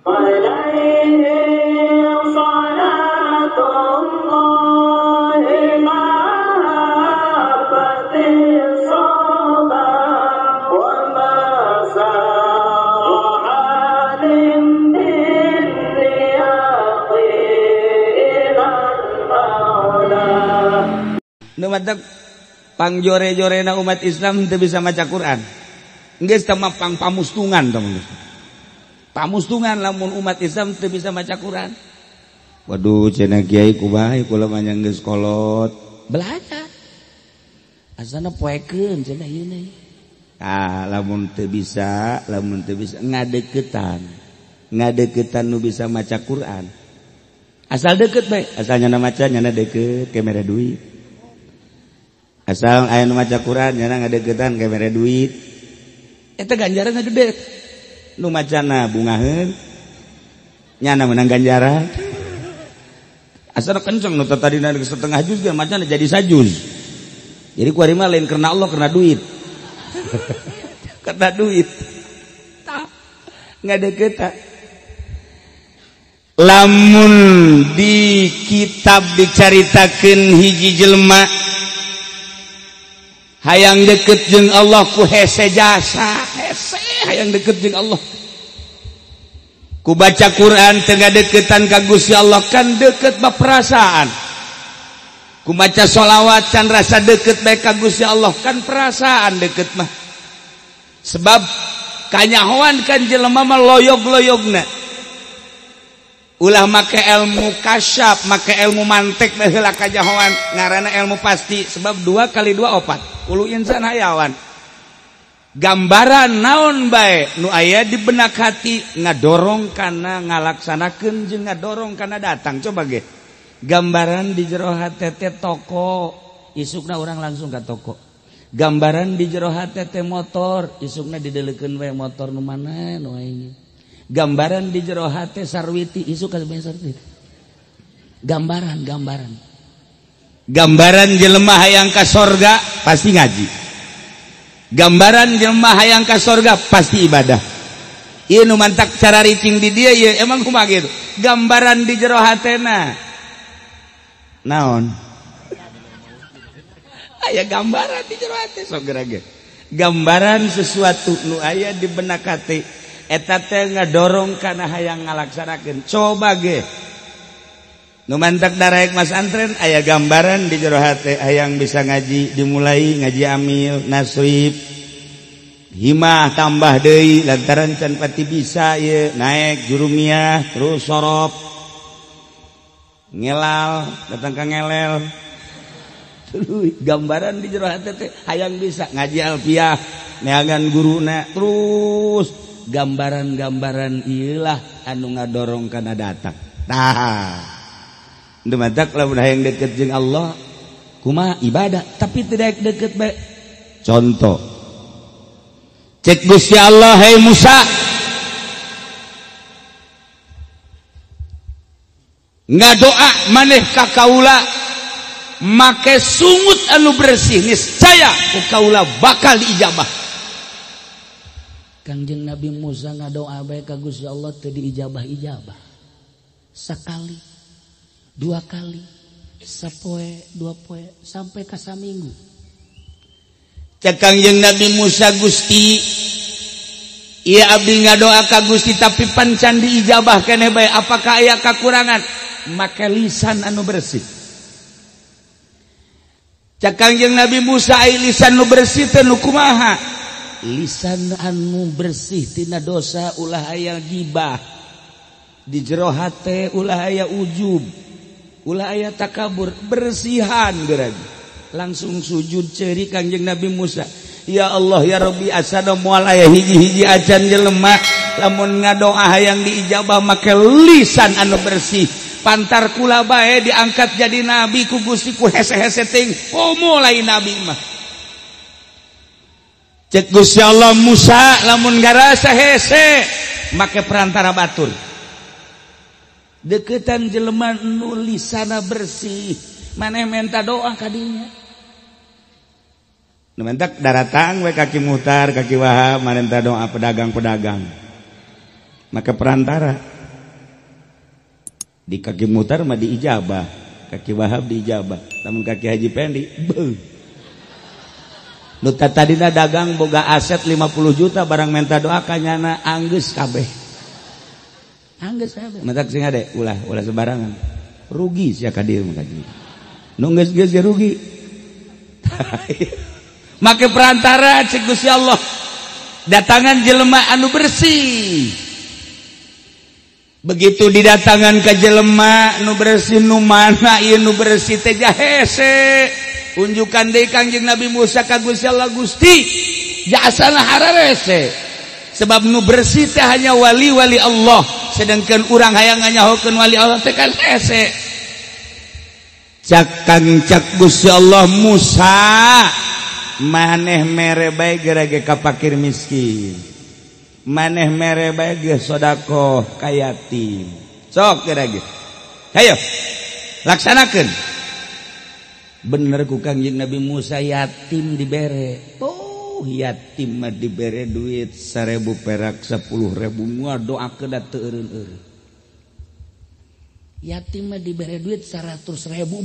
Nu matak pangjore-jorena umat Islam teu bisa maca Quran. Geus teh mah pamustungan teman. Pamustungan lamun umat Islam teu bisa maca Quran. Waduh cenah kiai kumaha kula mah geus kolot. Belajar. Asana poekeun cenah ieu nih. Lamun teu bisa ngadeukeutan. Ngadeukeutan nu bisa maca Quran. Asal deukeut bae, asal nyana maca nyana deukeut ke mere duit. Asal aya nu maca Quran nyana ngadeuketan ke mere duit. Eta ganjaranna gede. Nu macana bungaheun nyana menang ganjaran. Asal kenceng nu tadina setengah juz ge macana jadi sajuz. Jadi kuari mah lain karena Allah karena duit. Karena duit. Tah ngadeuketan. Lamun di kitab dicaritakeun hiji jelema hayang deket jeung Allah ku hese jasa, hese hayang deket jeung Allah. Ku baca Quran teu ngadeukeutan ka Gusti Allah kan deket ba perasaan. Ku maca sholawat can rasa deket bae ka Gusti Allah kan perasaan deket mah. Sebab kanyahoan kan jelema mah loyog-loyogna. Ulah make ilmu kasyaf, make ilmu mantek baheula kajahoan ngaranna ilmu pasti sebab 2 kali 2 4 ulu insan hayawan gambaran naon bae nu aya di benak hati ngadorong kana ngalaksanakeun jeung ngadorong kana datang coba ge gambaran di jero hate teh toko isukna urang langsung ka toko gambaran di jero hate teh motor isukna dideleukeun wae motor nu mana nu aya gambaran di jero hate sarwiti isuk ka sarwiti gambaran jelema hayang ka sorga pasti ngaji gambaran jelema hayang ka sorga pasti ibadah ieu nu mantak cara ricing di dia ieu emang kumaha kitu gambaran di jero hatena naon aya gambaran di jero hate sok gerage gambaran sesuatu nu aya di benak hate eta teh ngadorong kana hayang ngalaksanakeun coba ge nu mantak daraek Mas Antren aya gambaran di jero hate hayang bisa ngaji dimulai ngaji amil nasrib himah tambah deui lantaran can pati bisa ye naik jurumiyah terus sorop ngelal datang ka ngelel gambaran di jero hate teh hayang bisa ngaji alfiah neangan guruna terus gambaran-gambaran ieulah anu ngadorong kana datang. Tah. Dumadak lamun hayang deket jeung Allah kumaha ibadah tapi tidak deket bae. Contoh. Cek Gusti Allah hai Musa. Ngadoa maneh ka kaula make sungut anu bersih niscaya ku kaula bakal diijabah. Kangjeng Nabi Musa ngadoa bae ka Gusti Allah teu diijabah-ijabah. Sakali, 2 kali, sapoe, 2 poe, sampai ka saminggu. Cek Kangjeng Nabi Musa Gusti, ieu abdi ngadoa ka Gusti tapi pancan diijabah keneh bae. Apakah aya kakurangan? Make lisan anu bersih. Cek Kangjeng Nabi Musa ai lisan nu bersih teh nu kumaha? Lisan anu bersih tina dosa ulah aya gibah di jero hate ulah aya ujub ulah aya takabur bersihan geurang langsung sujud ceuri Kangjeng Nabi Musa ya Allah ya Rabbi asana moal aya hiji-hiji acan jelema lamun ngadoa hayang diijabah make lisan anu bersih pantar kula bae diangkat jadi nabi ku Gusti ku hese-hese ting komo lain nabi mah cek Gusti Allah Musa lamun garasa hese make perantara batur deketan jelema nu lisana bersih maneh menta doa ka dinya nu mentak daratang we kaki Muhtar kaki Wahab maneh doa pedagang-pedagang make perantara Di kaki Muhtar mah diijabah, kaki Wahab diijabah, namun kaki Haji Pendi nu tadina dagang boga aset 50 juta barang menta doa kanyana anggeus kabeh. Anggeus kabeh. Matak sing ade ulah sebarangan. Rugi sia ka dieu mah kaji. Nu geus-geus rugi. Make perantara cek Gusti Allah. Datangan jelema anu bersih. Begitu didatangan ke jelema nu bersih nu mana ieu nu bersih teh hese. Unjukan deui Kangjeng Nabi Musa ka Gusti Allah, Gusti jasana hararese sebab nu bersih teh hanya wali-wali Allah, sedangkan urang hayang nganyahokeun wali Allah teh kan hese. Cak Gusti Allah, Musa maneh mere bae gerage ka fakir miskin, maneh mere bae ge sedekah ka yatim, sok gerage hayo laksanakeun. Bener ku Kangjeng Nabi Musa yatim dibere. Oh, yatim mah dibere duit 1.000 perak 10.000 mua doakeun da teu eureun-eureun. Yatim mah dibere duit 100.000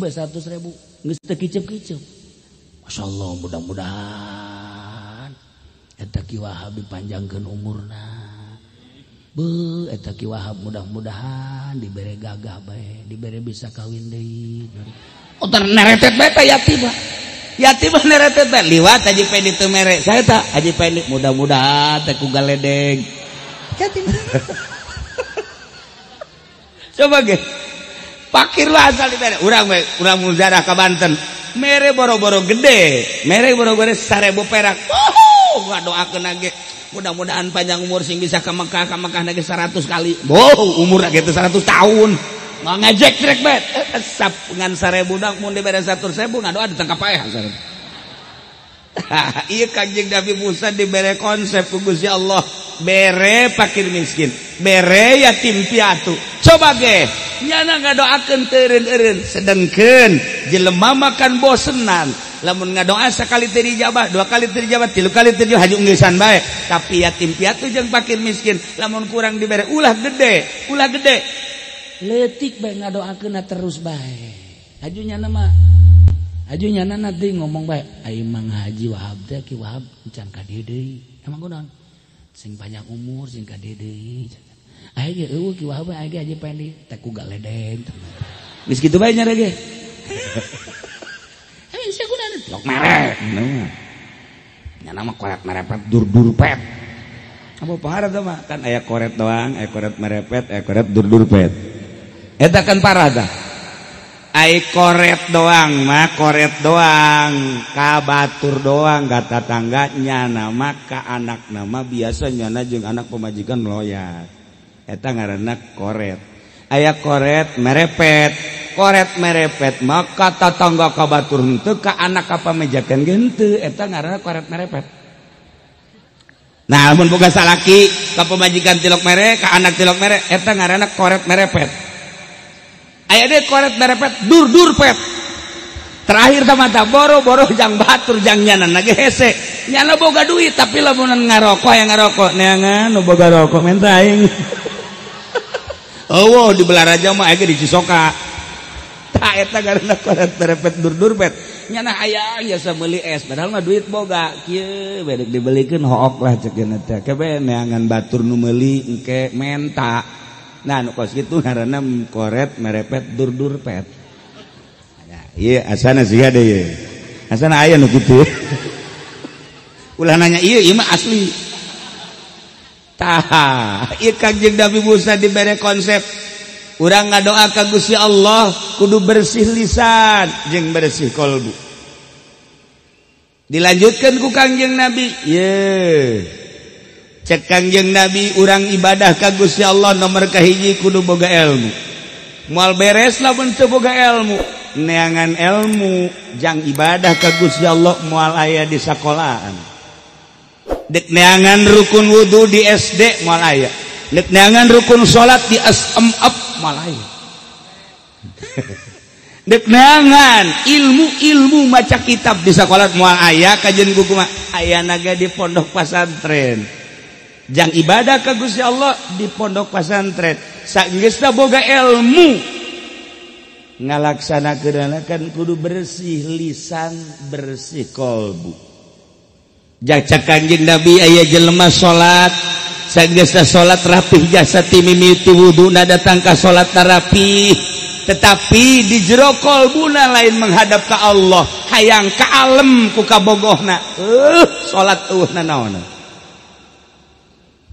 bae 100.000 geus teu kicep-kicep. Masyaallah, mudah-mudahan eta Ki Wahab dipanjangkeun umurna. Beuh, eta Ki Wahab mudah-mudahan dibere gagah bae, dibere bisa kawin deui. Utar neretet bae teh yatim neretet bae liwat Haji Pendi teu mere saya tak Haji Pendi mudah-mudahan teh ku galedeg yatim. Coba ge fakir lah asal dibere urang muzaarah ka Banten mere boro-boro gede mere boro-boro 1.000 perak ngadoakeun ge mudah-mudahan panjang umur sing bisa ka Mekah nage 100 kali umur ge teh 100 tahun. Nggak ngejek direk bet sap ngan 1.000 dang mun dibere 100.000 ngadoa ditangkap ae 100. Ieu Kangjeng Nabi Musa dibere konsep ku Gusti Allah, bere fakir miskin, bere yatim piatu. Coba ge nyana ngadoakeun teu eureun-eureun, sedengkeun jelema makan bosenan. Lamun ngadoa sakali teu dijabah, 2 kali teu dijabah, 3 kali teu dijabah haji unggesan bae. Tapi yatim piatu jeung fakir miskin lamun kurang dibere ulah gede. Letik bae ngadoakeun terus bae. Hajunya nanti ngomong bae, ai Mang Haji Wahab teh Ki Wahab can ka dieu deui. Emang kunaon? Sing panjang umur sing ka dieu deui. Aya ge eueuh Ki Wahab aya ge Haji Pendi teh ku galedeg. Geus kitu bae nya ge. Aya sia kunaon? Lok merek. Nya nama koret merepet dur-dur pet. Apa parah teh mah? Kan aya koret doang, aya koret merepet, aya koret dur-dur pet. Eta kan parah dah. Ai koret doang mah koret doang, ka batur doang, ka tatangganya nama ka anak nama biasanya jeung anak pemajikan loyat. Eta ngaranna koret. Aya koret merepet maka tatangga ka batur henteu ka anak ka pamajikan ge henteu, eta ngaranna koret merepet. Nah, mun boga salaki ka pemajikan tilok mere ka anak tilok mere eta ngaranna koret merepet. Aya deh koret merepet dur pet. Terakhir tamata boro-boro jang batur jang nyanan lagi hese. Nyana boga duit tapi lamunan ngarokok yang ngarokok neangan nu boga rokok menta aing. Oh, di Belaraja mah aya di Cisoka. Tah eta ngaranna koret merepet dur pet. Nyana aya biasa meuli es padahal mah duit boga. Kieu bedek dibelikeun hook lah cekeun teh. Kebe neangan batur nu meuli engke menta. Nah, nu kos kitu ngaranna koret merepet dur pet. Iya, asana sih ada ya. Asana aya nu kitu. Ulah nanya ieu mah asli. Tah, ieu Kangjeng Nabi Musa dibere konsep urang ngadoa ka Gusti Allah kudu bersih lisan jeung bersih kolbu. Dilanjutkan ku Kangjeng Nabi, cek Kangjeng Nabi urang ibadah ka Gusti Allah nomor kahiji kudu boga ilmu. Moal beres lamun teu boga ilmu, neangan ilmu jang ibadah ka Gusti Allah moal aya di sakolahan. Dek neangan rukun wudu di SD moal aya. Dek neangan rukun salat di SMF moal aya. Dek neangan ilmu maca kitab di sakola moal aya kajen buku mah aya naga di pondok pesantren. jang ibadah ka Gusti Allah di pondok pesantren sageusna boga ilmu ngalaksanakeunana kan kudu bersih lisan bersih kalbu. Jaka Kanjeng Nabi aya jelema salat sageusna salat rapih jasa ti mimiti wuduna datang ka salat rapih tetapi di jero kalbuna lain menghadap ka Allah hayang kaalem ku kabogohna salat naon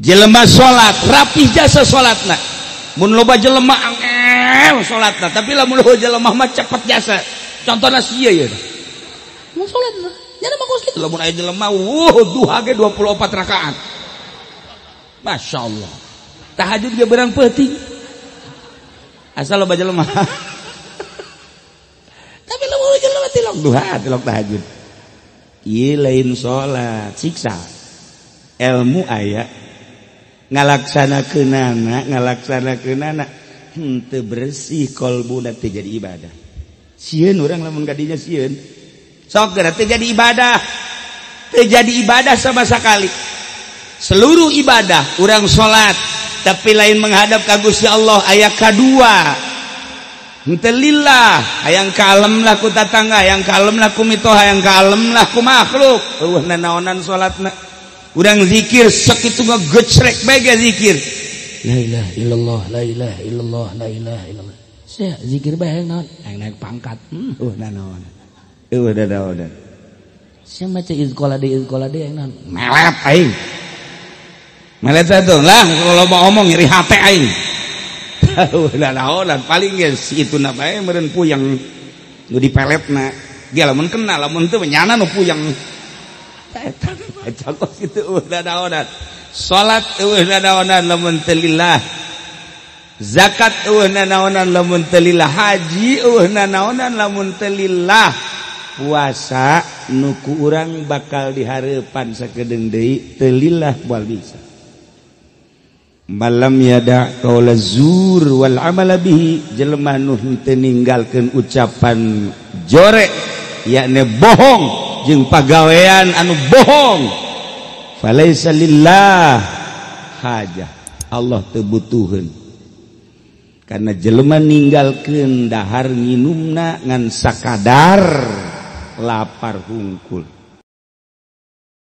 jelema salat rapih jasa salatna mun loba jelema angel salatna tapi lamun loba jelema mah cepet jasa contohna sia ya mun salatna nya mah kitu lamun aya jelema duha ge 24 rakaat masyaallah tahajud ge beurang peuting asal loba jelema tapi lamun jelema tilok duha tilok tahajud ieu lain salat siksa ilmu aya ngalaksanakeunana henteu bersih kalbuna teu jadi ibadah sieun urang lamun kadinya sieun sok geura teu jadi ibadah sama sekali seluruh ibadah urang salat tapi lain menghadap ka Gusti Allah aya kadua henteu lillah hayang kalem lah ku tatangga hayang kalem lah ku mitoha hayang kalem lah ku makhluk eueuh naonan salatna urang zikir sakitu ngegecrek bae zikir la ilaha illallah la ilaha illallah la ilaha illallah sia zikir bae naon naik pangkat naon udah sia maca izqala de naon melet aing melet satu lah kalau mau ngomong nyeri hate aing udah naonan paling geus ituna bae meureun puyeng nu dipeletna ge lamun kena lamun teu nyana nu puyeng cakos itu naonan salat naonan lamun teu lillah zakat naonan lamun teu lillah haji naonan lamun teu lillah puasa nu ku urang bakal dihareupan sakedeung deui teu lillah moal bisa malam yada qaula zur wal amala bihi jelema nu teu ninggalkeun ucapan jorek yakni bohong jeung pagawean anu bohong falaisa lillah hajah Allah teu butuheun karena jelema ninggalkeun dahar nginumna ngan sakadar lapar hungkul